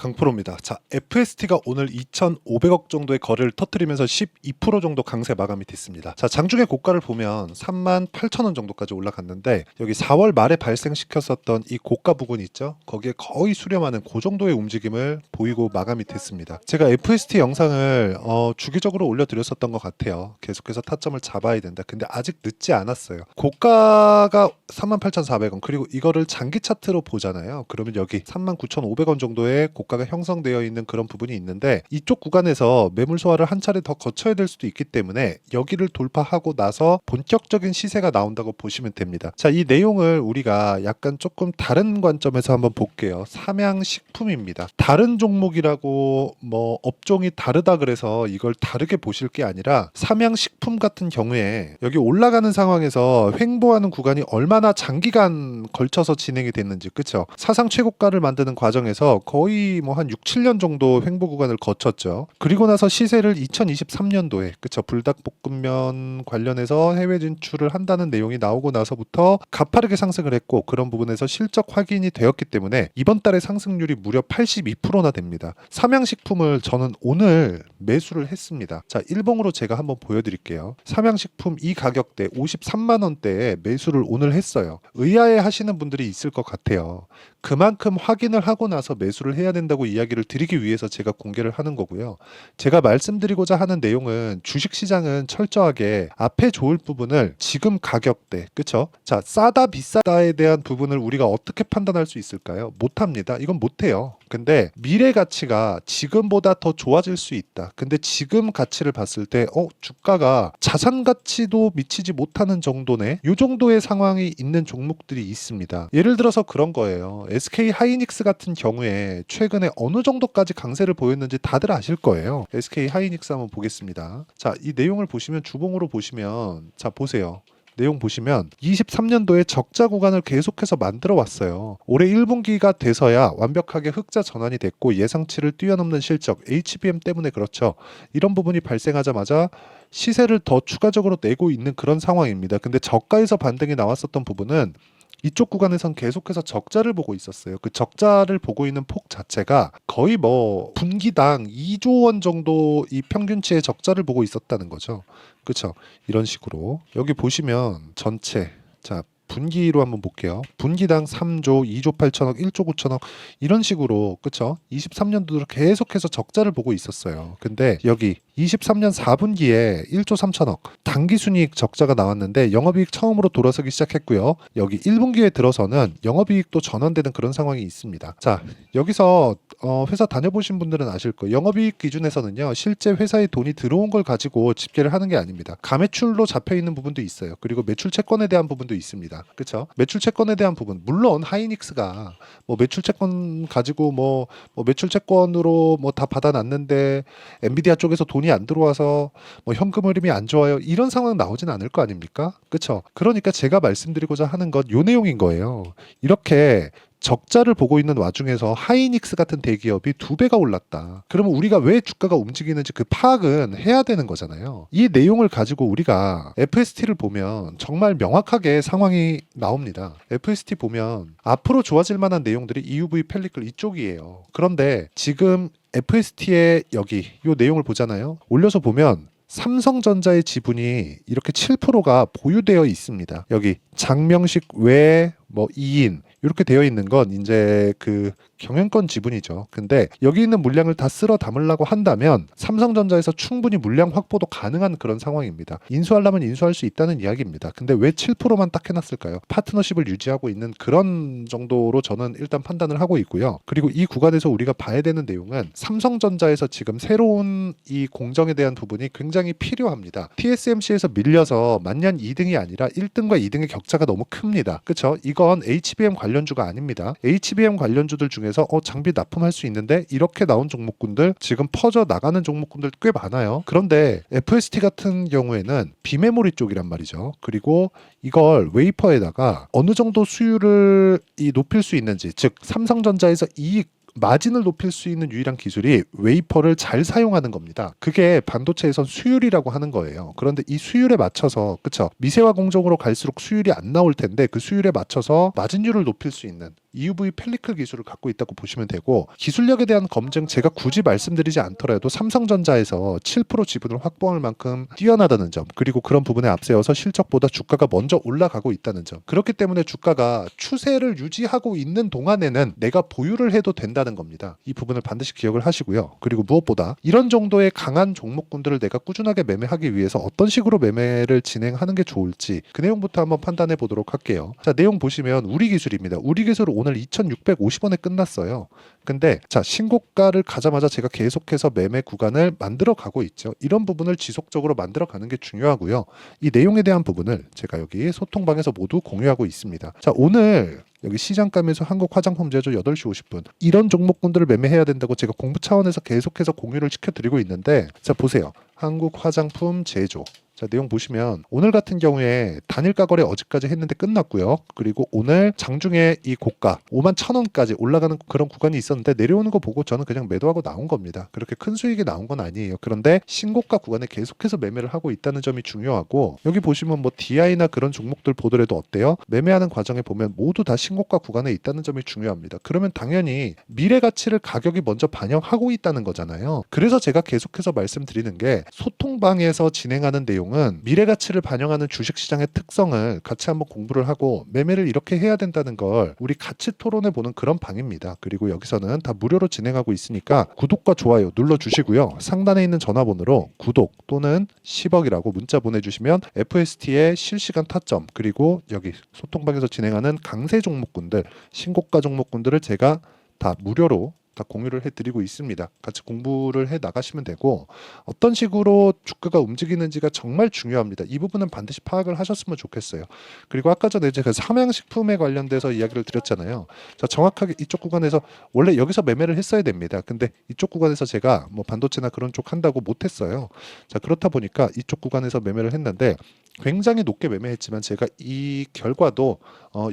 강프로입니다. 자, FST가 오늘 2,500억 정도의 거래를 터뜨리면서 12% 정도 강세 마감이 됐습니다. 자, 장중에 고가를 보면 38,000원 정도까지 올라갔는데 여기 4월 말에 발생시켰었던 이 고가 부분 있죠? 거기에 거의 수렴하는 그 정도의 움직임을 보이고 마감이 됐습니다. 제가 FST 영상을 주기적으로 올려드렸었던 것 같아요. 계속해서 타점을 잡아야 된다. 근데 아직 늦지 않았어요. 고가가 38,400원, 그리고 이거를 장기 차트로 보잖아요. 그러면 여기 39,500원 정도의 고가가 형성되어 있는 그런 부분이 있는데, 이쪽 구간에서 매물 소화를 한 차례 더 거쳐야 될 수도 있기 때문에 여기를 돌파하고 나서 본격적인 시세가 나온다고 보시면 됩니다. 자, 이 내용을 우리가 약간 조금 다른 관점에서 한번 볼게요. 삼양식품입니다. 다른 종목이라고 뭐 업종이 다르다 그래서 이걸 다르게 보실 게 아니라, 삼양식품 같은 경우에 여기 올라가는 상황에서 횡보하는 구간이 얼마나 장기간 걸쳐서 진행이 됐는지, 그쵸? 사상 최고가를 만드는 과정에서 거의 뭐 한 6, 7년 정도 횡보 구간을 거쳤죠. 그리고 나서 시세를 2023년도에, 그쵸? 불닭볶음면 관련해서 해외 진출을 한다는 내용이 나오고 나서부터 가파르게 상승을 했고, 그런 부분에서 실적 확인이 되었기 때문에 이번 달에 상승률이 무려 82%나 됩니다. 삼양식품을 저는 오늘 매수를 했습니다. 자, 일봉으로 제가 한번 보여드릴게요. 삼양식품 이 가격대 53만 원대에 매수를 오늘 했어요. 의아해 하시는 분들이 있을 것 같아요. 그만큼 확인을 하고 나서 매수를 해야 된다고 이야기를 드리기 위해서 제가 공개를 하는 거고요. 제가 말씀드리고자 하는 내용은, 주식시장은 철저하게 앞에 좋을 부분을 지금 가격대, 그쵸? 자, 싸다 비싸다에 대한 부분을 우리가 어떻게 판단할 수 있을까요? 못합니다. 이건 못해요. 근데 미래 가치가 지금보다 더 좋아질 수 있다. 근데 지금 가치를 봤을 때 주가가 자산 가치도 미치지 못하는 정도네, 이 정도의 상황이 있는 종목들이 있습니다. 예를 들어서 그런 거예요. SK 하이닉스 같은 경우에 최근에 어느 정도까지 강세를 보였는지 다들 아실 거예요. SK 하이닉스 한번 보겠습니다. 자, 이 내용을 보시면, 주봉으로 보시면, 자 보세요. 내용 보시면 23년도에 적자 구간을 계속해서 만들어 왔어요. 올해 1분기가 돼서야 완벽하게 흑자 전환이 됐고, 예상치를 뛰어넘는 실적, HBM 때문에 그렇죠. 이런 부분이 발생하자마자 시세를 더 추가적으로 내고 있는 그런 상황입니다. 근데 저가에서 반등이 나왔었던 부분은 이쪽 구간에선 계속해서 적자를 보고 있었어요. 그 적자를 보고 있는 폭 자체가 거의 뭐 분기당 2조 원 정도 이 평균치의 적자를 보고 있었다는 거죠. 그렇죠? 이런 식으로 여기 보시면 전체, 자 분기로 한번 볼게요. 분기당 3조, 2조 8천억, 1조 9천억, 이런 식으로, 그쵸? 23년도로 계속해서 적자를 보고 있었어요. 근데 여기 23년 4분기에 1조 3천억 당기순이익 적자가 나왔는데 영업이익 처음으로 돌아서기 시작했고요. 여기 1분기에 들어서는 영업이익도 전환되는 그런 상황이 있습니다. 자, 여기서 회사 다녀보신 분들은 아실 거예요. 영업이익 기준에서는요, 실제 회사에 돈이 들어온 걸 가지고 집계를 하는 게 아닙니다. 가매출로 잡혀있는 부분도 있어요. 그리고 매출 채권에 대한 부분도 있습니다. 그쵸? 매출 채권에 대한 부분, 물론 하이닉스가 뭐 매출 채권 가지고 뭐 매출 채권으로 뭐 다 받아놨는데 엔비디아 쪽에서 돈이 안 들어와서 뭐 현금 흐름이 안 좋아요, 이런 상황 나오진 않을 거 아닙니까? 그쵸? 그러니까 제가 말씀드리고자 하는 건 요 내용인 거예요. 이렇게 적자를 보고 있는 와중에서 하이닉스 같은 대기업이 2배가 올랐다. 그러면 우리가 왜 주가가 움직이는지 그 파악은 해야 되는 거잖아요. 이 내용을 가지고 우리가 FST를 보면 정말 명확하게 상황이 나옵니다. FST 보면 앞으로 좋아질 만한 내용들이 EUV 펠리클 이쪽이에요. 그런데 지금 FST의 여기 이 내용을 보잖아요. 올려서 보면 삼성전자의 지분이 이렇게 7%가 보유되어 있습니다. 여기 장명식 외 뭐 2인 이렇게 되어 있는 건 이제 그 경영권 지분이죠. 근데 여기 있는 물량을 다 쓸어 담으려고 한다면 삼성전자에서 충분히 물량 확보도 가능한 그런 상황입니다. 인수하려면 인수할 수 있다는 이야기입니다. 근데 왜 7%만 딱 해놨을까요? 파트너십을 유지하고 있는 그런 정도로 저는 일단 판단을 하고 있고요. 그리고 이 구간에서 우리가 봐야 되는 내용은, 삼성전자에서 지금 새로운 이 공정에 대한 부분이 굉장히 필요합니다. TSMC에서 밀려서 만년 2등이 아니라 1등과 2등의 격차가 너무 큽니다. 그쵸? 이건 HBM 관련주가 아닙니다. HBM 관련주들 중에서 장비 납품할 수 있는데 이렇게 나온 종목군들, 지금 퍼져 나가는 종목군들 꽤 많아요. 그런데 FST 같은 경우에는 비메모리 쪽이란 말이죠. 그리고 이걸 웨이퍼에다가 어느 정도 수율을 높일 수 있는지, 즉 삼성전자에서 이익 마진을 높일 수 있는 유일한 기술이 웨이퍼를 잘 사용하는 겁니다. 그게 반도체에선 수율이라고 하는 거예요. 그런데 이 수율에 맞춰서, 그쵸? 미세화 공정으로 갈수록 수율이 안 나올 텐데 그 수율에 맞춰서 마진율을 높일 수 있는 EUV 펠리클 기술을 갖고 있다고 보시면 되고, 기술력에 대한 검증 제가 굳이 말씀드리지 않더라도 삼성전자에서 7% 지분을 확보할 만큼 뛰어나다는 점, 그리고 그런 부분에 앞세워서 실적보다 주가가 먼저 올라가고 있다는 점, 그렇기 때문에 주가가 추세를 유지하고 있는 동안에는 내가 보유를 해도 된다는 겁니다. 이 부분을 반드시 기억을 하시고요. 그리고 무엇보다 이런 정도의 강한 종목군들을 내가 꾸준하게 매매하기 위해서 어떤 식으로 매매를 진행하는 게 좋을지 그 내용부터 한번 판단해 보도록 할게요. 자, 내용 보시면 우리기술입니다. 우리기술 오늘 2,650원에 끝났어요. 근데 자, 신고가를 가자마자 제가 계속해서 매매 구간을 만들어 가고 있죠. 이런 부분을 지속적으로 만들어 가는 게 중요하고요. 이 내용에 대한 부분을 제가 여기 소통방에서 모두 공유하고 있습니다. 자, 오늘 여기 시장감에서 한국화장품제조 8시 50분 이런 종목군들을 매매해야 된다고 제가 공부 차원에서 계속해서 공유를 시켜드리고 있는데, 자 보세요. 한국화장품제조, 자 내용 보시면 오늘 같은 경우에 단일가 거래 어제까지 했는데 끝났고요. 그리고 오늘 장중에 이 고가 51,000원까지 올라가는 그런 구간이 있었는데 내려오는 거 보고 저는 그냥 매도하고 나온 겁니다. 그렇게 큰 수익이 나온 건 아니에요. 그런데 신고가 구간에 계속해서 매매를 하고 있다는 점이 중요하고, 여기 보시면 뭐 DI나 그런 종목들 보더라도 어때요? 매매하는 과정에 보면 모두 다 신고가 구간에 있다는 점이 중요합니다. 그러면 당연히 미래 가치를 가격이 먼저 반영하고 있다는 거잖아요. 그래서 제가 계속해서 말씀드리는 게, 소통방에서 진행하는 내용은 미래 가치를 반영하는 주식시장의 특성을 같이 한번 공부를 하고 매매를 이렇게 해야 된다는 걸 우리 같이 토론해 보는 그런 방입니다. 그리고 여기서는 다 무료로 진행하고 있으니까 구독과 좋아요 눌러주시고요. 상단에 있는 전화번호로 구독 또는 10억이라고 문자 보내주시면 FST의 실시간 타점, 그리고 여기 소통방에서 진행하는 강세 종목군들, 신고가 종목군들을 제가 다 무료로 다 공유를 해드리고 있습니다. 같이 공부를 해 나가시면 되고, 어떤 식으로 주가가 움직이는지가 정말 중요합니다. 이 부분은 반드시 파악을 하셨으면 좋겠어요. 그리고 아까 전에 제가 삼양식품에 관련돼서 이야기를 드렸잖아요. 자, 정확하게 이쪽 구간에서 원래 여기서 매매를 했어야 됩니다. 근데 이쪽 구간에서 제가 뭐 반도체나 그런 쪽 한다고 못했어요. 자, 그렇다 보니까 이쪽 구간에서 매매를 했는데 굉장히 높게 매매했지만 제가 이 결과도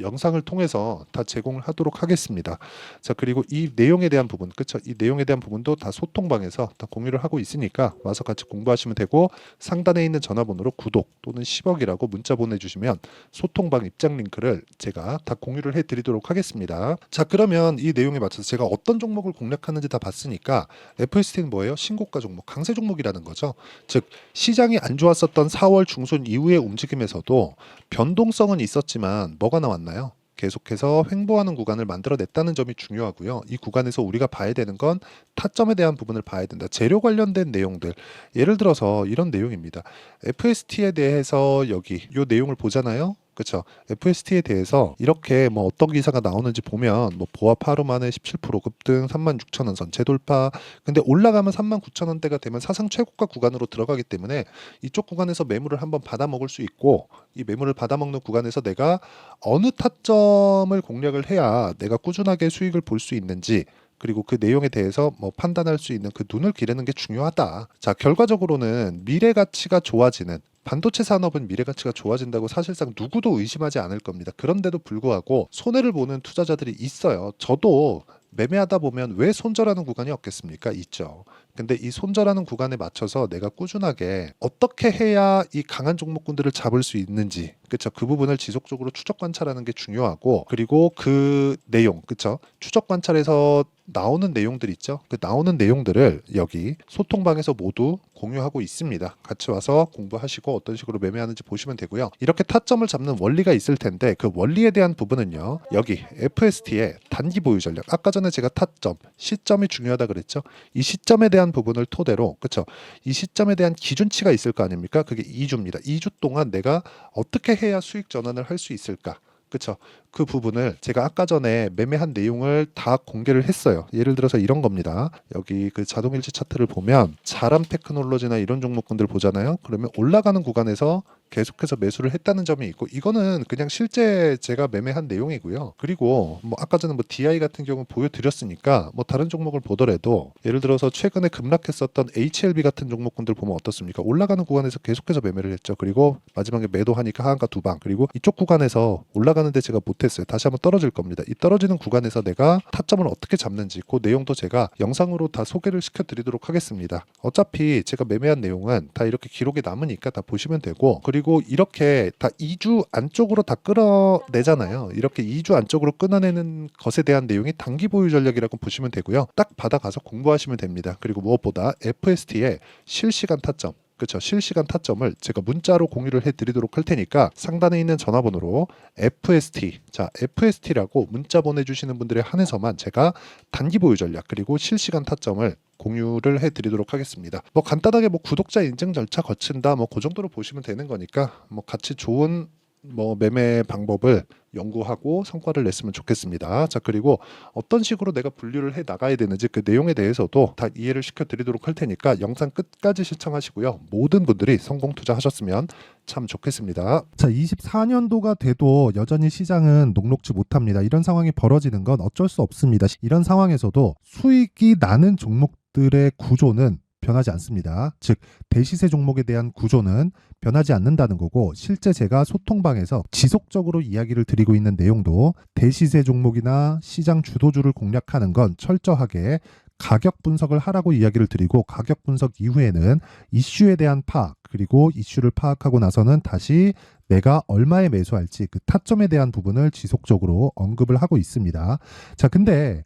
영상을 통해서 다 제공을 하도록 하겠습니다. 자, 그리고 이 내용에 대한 부분, 그렇죠? 이 내용에 대한 부분도 다 소통방에서 다 공유를 하고 있으니까 와서 같이 공부하시면 되고, 상단에 있는 전화번호로 구독 또는 10억이라고 문자 보내주시면 소통방 입장 링크를 제가 다 공유를 해드리도록 하겠습니다. 자, 그러면 이 내용에 맞춰서 제가 어떤 종목을 공략하는지 다 봤으니까, FST는 뭐예요? 신고가 종목, 강세 종목이라는 거죠. 즉 시장이 안 좋았었던 4월 중순 이후의 움직임에서도 변동성은 있었지만 뭐가 나왔나요? 계속해서 횡보하는 구간을 만들어냈다는 점이 중요하고요. 이 구간에서 우리가 봐야 되는 건 타점에 대한 부분을 봐야 된다. 재료 관련된 내용들, 예를 들어서 이런 내용입니다. FST에 대해서 여기 이 내용을 보잖아요. 그렇죠. FST에 대해서 이렇게 뭐 어떤 기사가 나오는지 보면 뭐 보합 하루 만에 17% 급등, 36,000원 선 재돌파. 근데 올라가면 39,000원대가 되면 사상 최고가 구간으로 들어가기 때문에 이쪽 구간에서 매물을 한번 받아 먹을 수 있고, 이 매물을 받아 먹는 구간에서 내가 어느 타점을 공략을 해야 내가 꾸준하게 수익을 볼 수 있는지, 그리고 그 내용에 대해서 뭐 판단할 수 있는 그 눈을 기르는 게 중요하다. 자, 결과적으로는 미래 가치가 좋아지는, 반도체 산업은 미래 가치가 좋아진다고 사실상 누구도 의심하지 않을 겁니다. 그런데도 불구하고 손해를 보는 투자자들이 있어요. 저도 매매하다 보면 왜 손절하는 구간이 없겠습니까? 있죠. 근데 이 손절하는 구간에 맞춰서 내가 꾸준하게 어떻게 해야 이 강한 종목군들을 잡을 수 있는지, 그쵸? 그 부분을 지속적으로 추적 관찰하는 게 중요하고, 그리고 그 내용, 그쵸? 추적 관찰에서 나오는 내용들 있죠? 그 나오는 내용들을 여기 소통방에서 모두 공유하고 있습니다. 같이 와서 공부하시고 어떤 식으로 매매하는지 보시면 되고요. 이렇게 타점을 잡는 원리가 있을 텐데 그 원리에 대한 부분은요, 여기 FST의 단기 보유 전략, 아까 전에 제가 타점, 시점이 중요하다 그랬죠? 이 시점에 대한 부분을 토대로, 그쵸? 이 시점에 대한 기준치가 있을 거 아닙니까? 그게 2주입니다. 2주 동안 내가 어떻게 해야 수익 전환을 할 수 있을까? 그쵸? 그 부분을 제가 아까 전에 매매한 내용을 다 공개를 했어요. 예를 들어서 이런 겁니다. 여기 그 자동일치 차트를 보면 자람 테크놀로지나 이런 종목군들 보잖아요. 그러면 올라가는 구간에서 계속해서 매수를 했다는 점이 있고, 이거는 그냥 실제 제가 매매한 내용이고요. 그리고 뭐 아까 전에 뭐 DI 같은 경우 보여드렸으니까 뭐 다른 종목을 보더라도, 예를 들어서 최근에 급락했었던 HLB 같은 종목군들 보면 어떻습니까? 올라가는 구간에서 계속해서 매매를 했죠. 그리고 마지막에 매도하니까 하한가 두 방, 그리고 이쪽 구간에서 올라가는데 제가 못했어요. 다시 한번 떨어질 겁니다. 이 떨어지는 구간에서 내가 타점을 어떻게 잡는지 그 내용도 제가 영상으로 다 소개를 시켜드리도록 하겠습니다. 어차피 제가 매매한 내용은 다 이렇게 기록에 남으니까 다 보시면 되고, 그리고 그리고 이렇게 다 2주 안쪽으로 다 끌어내잖아요. 이렇게 2주 안쪽으로 끊어내는 것에 대한 내용이 단기 보유 전략이라고 보시면 되고요. 딱 받아가서 공부하시면 됩니다. 그리고 무엇보다 FST의 실시간 타점, 그렇죠. 실시간 타점을 제가 문자로 공유를 해드리도록 할 테니까 상단에 있는 전화번호로 FST, 자 FST라고 문자 보내주시는 분들에 한해서만 제가 단기 보유 전략 그리고 실시간 타점을 공유를 해드리도록 하겠습니다. 뭐 간단하게 뭐 구독자 인증 절차 거친다 뭐 그 정도로 보시면 되는 거니까 뭐 같이 좋은 뭐 매매 방법을 연구하고 성과를 냈으면 좋겠습니다. 자, 그리고 어떤 식으로 내가 분류를 해 나가야 되는지 그 내용에 대해서도 다 이해를 시켜 드리도록 할 테니까 영상 끝까지 시청하시고요. 모든 분들이 성공 투자하셨으면 참 좋겠습니다. 자, 24년도가 돼도 여전히 시장은 녹록지 못합니다. 이런 상황이 벌어지는 건 어쩔 수 없습니다. 이런 상황에서도 수익이 나는 종목들의 구조는 변하지 않습니다. 즉 대시세 종목에 대한 구조는 변하지 않는다는 거고, 실제 제가 소통방에서 지속적으로 이야기를 드리고 있는 내용도 대시세 종목이나 시장 주도주를 공략하는 건 철저하게 가격 분석을 하라고 이야기를 드리고, 가격 분석 이후에는 이슈에 대한 파악, 그리고 이슈를 파악하고 나서는 다시 내가 얼마에 매수할지 그 타점에 대한 부분을 지속적으로 언급을 하고 있습니다. 자, 근데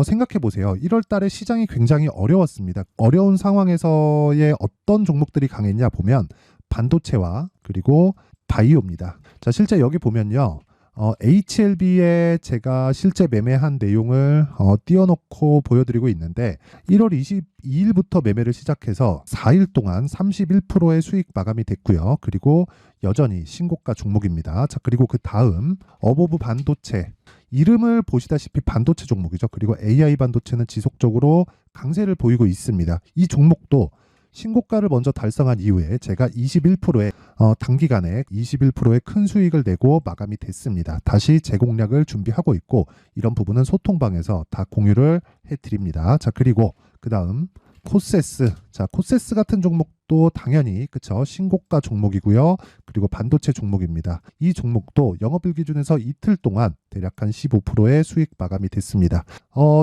생각해 보세요. 1월 달에 시장이 굉장히 어려웠습니다. 어려운 상황에서의 어떤 종목들이 강했냐 보면 반도체와 그리고 바이오입니다. 자, 실제 여기 보면요. HLB에 제가 실제 매매한 내용을 띄워놓고 보여드리고 있는데 1월 22일부터 매매를 시작해서 4일 동안 31%의 수익 마감이 됐고요. 그리고 여전히 신고가 종목입니다. 자, 그리고 그 다음 어보브 반도체, 이름을 보시다시피 반도체 종목이죠. 그리고 AI 반도체는 지속적으로 강세를 보이고 있습니다. 이 종목도 신고가를 먼저 달성한 이후에 제가 21%의 단기간에 21%의 큰 수익을 내고 마감이 됐습니다. 다시 재공략을 준비하고 있고, 이런 부분은 소통방에서 다 공유를 해드립니다. 자, 그리고 그 다음 코세스. 자, 코세스 같은 종목도 당연히 그쵸, 신고가 종목이고요. 그리고 반도체 종목입니다. 이 종목도 영업일 기준에서 이틀 동안 대략 한 15%의 수익 마감이 됐습니다.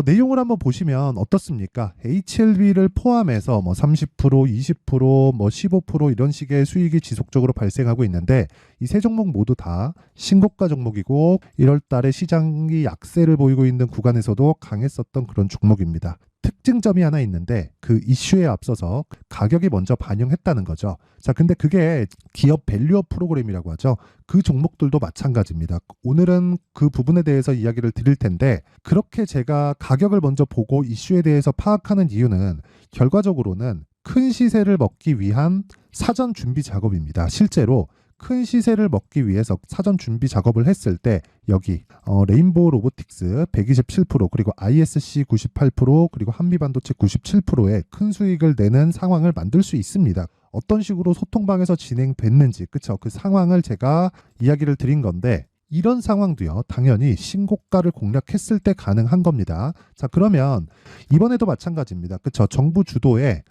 내용을 한번 보시면 어떻습니까? HLB를 포함해서 뭐 30%, 20%, 뭐 15% 이런 식의 수익이 지속적으로 발생하고 있는데, 이 세 종목 모두 다 신고가 종목이고 1월 달에 시장이 약세를 보이고 있는 구간에서도 강했었던 그런 종목입니다. 특징점이 하나 있는데 그 이슈에 앞서서 가격이 먼저 반영했다는 거죠. 자, 근데 그게 기업 밸류업 프로그램이라고 하죠. 그 종목들도 마찬가지입니다. 오늘은 그 부분에 대해서 이야기를 드릴 텐데, 그렇게 제가 가격을 먼저 보고 이슈에 대해서 파악하는 이유는 결과적으로는 큰 시세를 먹기 위한 사전 준비 작업입니다. 실제로 큰 시세를 먹기 위해서 사전 준비 작업을 했을 때 여기 레인보우 로보틱스 127%, 그리고 ISC 98%, 그리고 한미반도체 97%의 큰 수익을 내는 상황을 만들 수 있습니다. 어떤 식으로 소통방에서 진행됐는지, 그쵸? 그 상황을 제가 이야기를 드린 건데, 이런 상황도요, 당연히 신고가를 공략했을 때 가능한 겁니다. 자, 그러면 이번에도 마찬가지입니다. 그쵸? 정부 주도의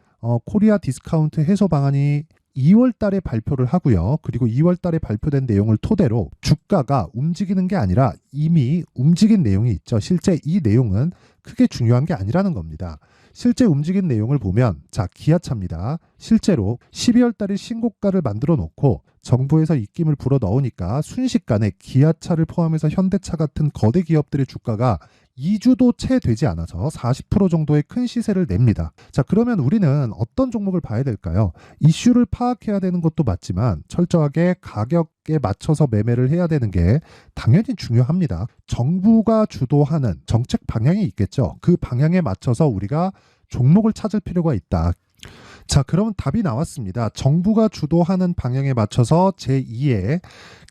코리아 디스카운트 해소 방안이 2월 달에 발표를 하고요. 그리고 2월 달에 발표된 내용을 토대로 주가가 움직이는 게 아니라 이미 움직인 내용이 있죠. 실제 이 내용은 크게 중요한 게 아니라는 겁니다. 실제 움직인 내용을 보면, 자, 기아차입니다. 실제로 12월 달에 신고가를 만들어 놓고 정부에서 입김을 불어 넣으니까 순식간에 기아차를 포함해서 현대차 같은 거대 기업들의 주가가 2주도 채 되지 않아서 40% 정도의 큰 시세를 냅니다. 자, 그러면 우리는 어떤 종목을 봐야 될까요? 이슈를 파악해야 되는 것도 맞지만 철저하게 가격에 맞춰서 매매를 해야 되는 게 당연히 중요합니다. 정부가 주도하는 정책 방향이 있겠죠. 그 방향에 맞춰서 우리가 종목을 찾을 필요가 있다. 자, 그러면 답이 나왔습니다. 정부가 주도하는 방향에 맞춰서 제2의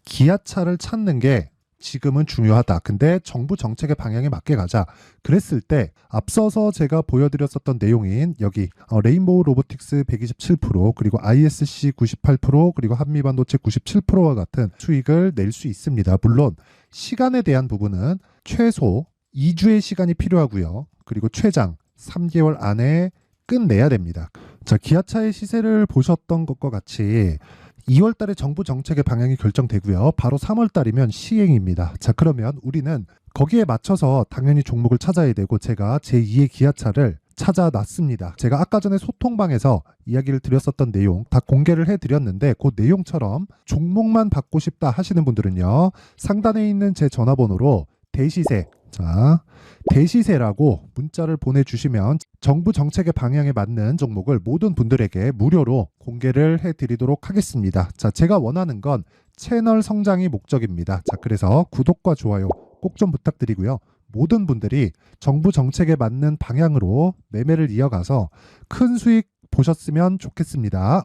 기아차를 찾는 게 지금은 중요하다. 근데 정부 정책의 방향에 맞게 가자. 그랬을 때 앞서서 제가 보여드렸었던 내용인 여기 레인보우 로보틱스 127%, 그리고 ISC 98%, 그리고 한미반도체 97%와 같은 수익을 낼 수 있습니다. 물론 시간에 대한 부분은 최소 2주의 시간이 필요하고요. 그리고 최장 3개월 안에 끝내야 됩니다. 자, 기아차의 시세를 보셨던 것과 같이 2월 달에 정부 정책의 방향이 결정되고요. 바로 3월 달이면 시행입니다. 자, 그러면 우리는 거기에 맞춰서 당연히 종목을 찾아야 되고, 제가 제2의 기아차를 찾아놨습니다. 제가 아까 전에 소통방에서 이야기를 드렸었던 내용 다 공개를 해드렸는데 그 내용처럼 종목만 받고 싶다 하시는 분들은요. 상단에 있는 제 전화번호로 대시세, 자, 대시세라고 문자를 보내주시면 정부 정책의 방향에 맞는 종목을 모든 분들에게 무료로 공개를 해드리도록 하겠습니다. 자, 제가 원하는 건 채널 성장이 목적입니다. 자, 그래서 구독과 좋아요 꼭 좀 부탁드리고요. 모든 분들이 정부 정책에 맞는 방향으로 매매를 이어가서 큰 수익 보셨으면 좋겠습니다.